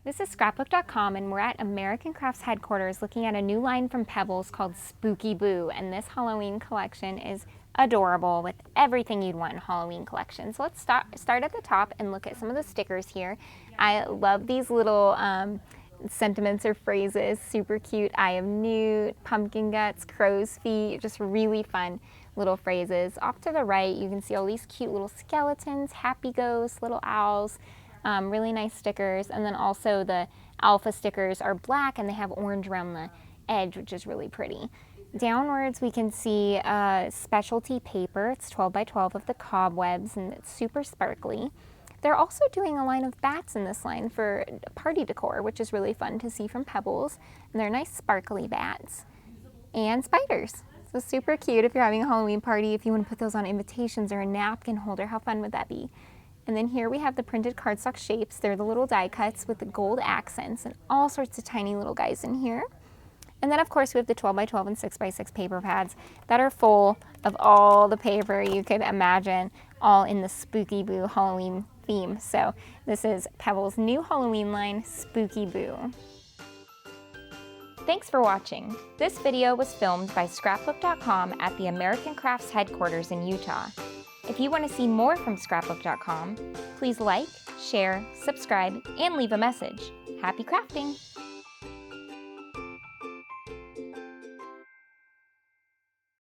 This is Scrapbook.com, and we're at American Crafts headquarters looking at a new line from Pebbles called Spooky Boo, and this Halloween collection is adorable with everything you'd want in Halloween collection. So let's start at the top and look at some of the stickers here. I love these little sentiments or phrases, super cute. Eye of Newt, pumpkin guts, crow's feet, just really fun little phrases. Off to the right, you can see all these cute little skeletons, happy ghosts, little owls. Really nice stickers, and then also the alpha stickers are black and they have orange around the edge, which is really pretty. Downwards we can see specialty paper. It's 12 by 12 of the cobwebs and it's super sparkly. They're also doing a line of bats in this line for party decor, which is really fun to see from Pebbles, and they're nice sparkly bats. And spiders. So super cute if you're having a Halloween party, if you want to put those on invitations or a napkin holder, how fun would that be? And then here we have the printed cardstock shapes. They're the little die cuts with the gold accents and all sorts of tiny little guys in here. And then of course we have the 12 by 12 and 6 by 6 paper pads that are full of all the paper you could imagine, all in the Spooky Boo Halloween theme. So this is Pebbles' new Halloween line, Spooky Boo. Thanks for watching. This video was filmed by Scrapbook.com at the American Crafts headquarters in Utah. If you want to see more from Scrapbook.com, please like, share, subscribe, and leave a message. Happy crafting!